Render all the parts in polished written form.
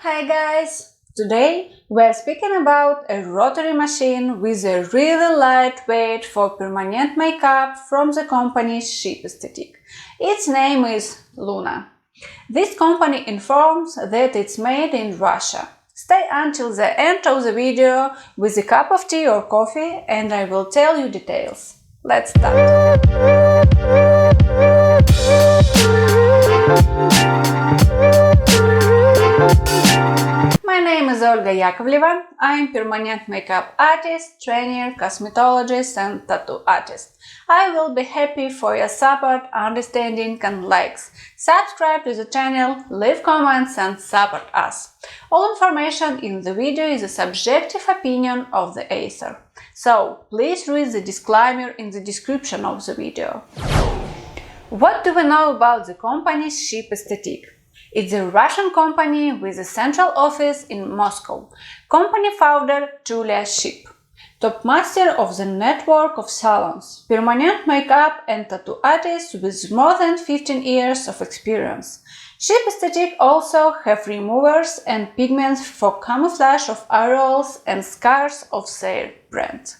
Hi guys! Today we're speaking about a rotary machine with a really lightweight for permanent makeup from the company SHIP Estetic. Its name is Luna. This company informs that it's made in Russia. Stay until the end of the video with a cup of tea or coffee and I will tell you details. Let's start! My name is Olga Yakovleva. I am permanent makeup artist, trainer, cosmetologist and tattoo artist. I will be happy for your support, understanding and likes. Subscribe to the channel, leave comments and support us. All information in the video is a subjective opinion of the author. So, please read the disclaimer in the description of the video. What do we know about the company SHIP Estetic? It's a Russian company with a central office in Moscow. Company founder Julia SHIP, top master of the network of salons, permanent makeup and tattoo artists with more than 15 years of experience. SHIP Estetic also have removers and pigments for camouflage of areoles and scars of their brand.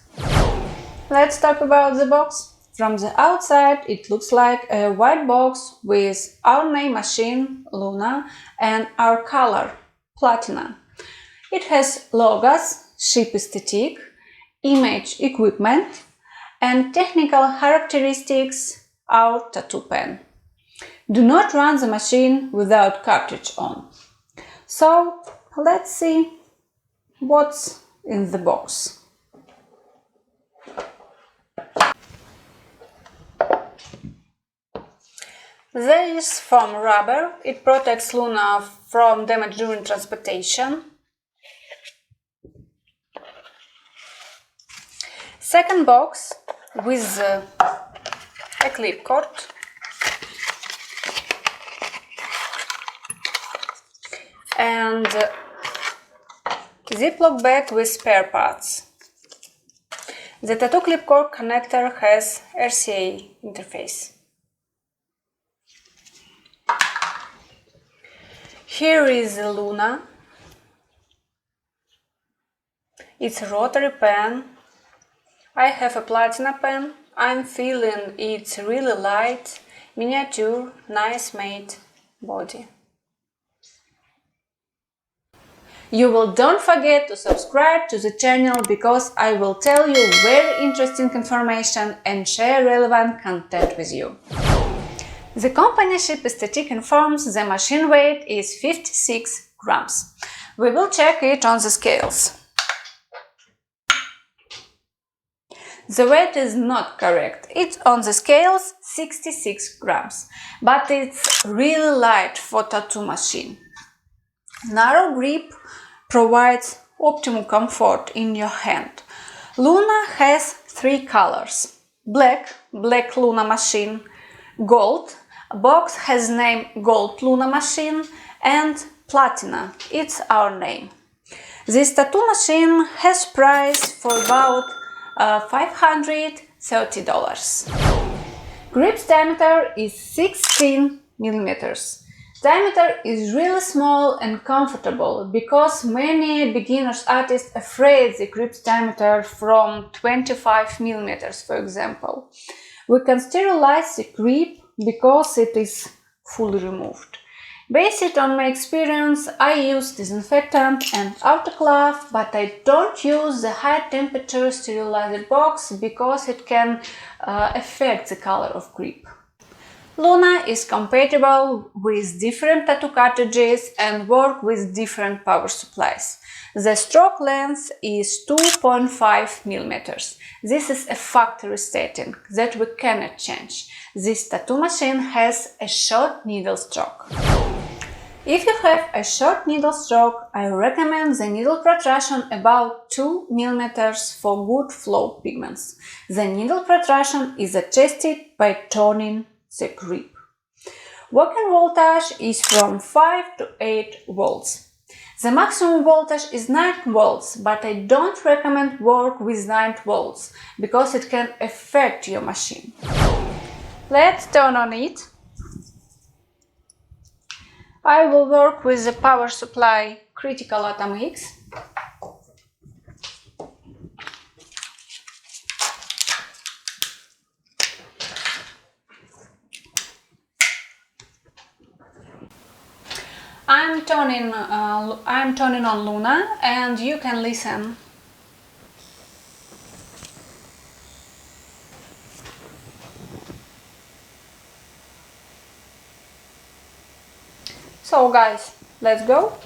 Let's talk about the box. From the outside, it looks like a white box with our name machine, Luna, and our color, Platina. It has logos, SHIP Estetic, image equipment, and technical characteristics, our tattoo pen. Do not run the machine without cartridge on. So, let's see what's in the box. There is foam rubber. It protects Luna from damage during transportation. Second box with a clip cord. And Ziploc bag with spare parts. The tattoo clip cord connector has RCA interface. Here is the Luna. It's a rotary pen. I have a platina pen. I'm feeling it's really light, miniature, nice made body. You will don't forget to subscribe to the channel because I will tell you very interesting information and share relevant content with you. The company SHIP Estetic informs the machine weight is 56 grams. We will check it on the scales. The weight is not correct. It's on the scales 66 grams, but it's really light for tattoo machine. Narrow grip provides optimum comfort in your hand. Luna has three colors: black Luna machine, gold, box has name Gold Luna machine, and Platina, it's our name. This tattoo machine has price for about $530. Grip diameter is 16 millimeters. Diameter is really small and comfortable because many beginners artists afraid the grip diameter from 25 millimeters, for example. We can sterilize the grip because it is fully removed. Based on my experience, I use disinfectant and autoclave, but I don't use the high temperature sterilizer box because it can affect the color of grip. Luna is compatible with different tattoo cartridges and work with different power supplies. The stroke length is 2.5 millimeters. This is a factory setting that we cannot change. This tattoo machine has a short needle stroke. If you have a short needle stroke, I recommend the needle protrusion about 2 millimeters for good flow pigments. The needle protrusion is adjusted by turning the grip. Working voltage is from 5 to 8 volts. The maximum voltage is 9 volts, but I don't recommend work with 9 volts because it can affect your machine. Let's turn on it. I will work with the power supply critical atom X. I'm turning on Luna, and you can listen. So guys, let's go.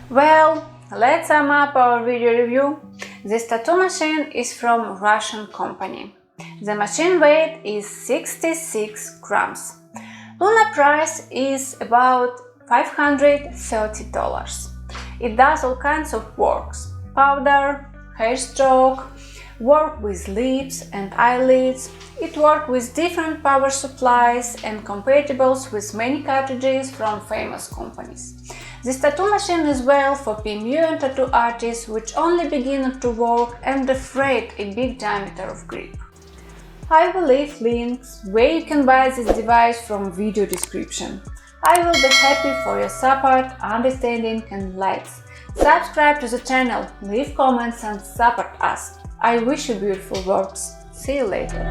Well, let's sum up our video review. This tattoo machine is from Russian company. The machine weight is 66 grams. Luna price is about $530. It does all kinds of works: powder, hair stroke, work with lips and eyelids. It works with different power supplies and compatibles with many cartridges from famous companies. This tattoo machine is well for PMU and tattoo artists which only begin to work and afraid a big diameter of grip. I will leave links where you can buy this device from video description. I will be happy for your support, understanding and likes. Subscribe to the channel, leave comments and support us. I wish you beautiful works. See you later.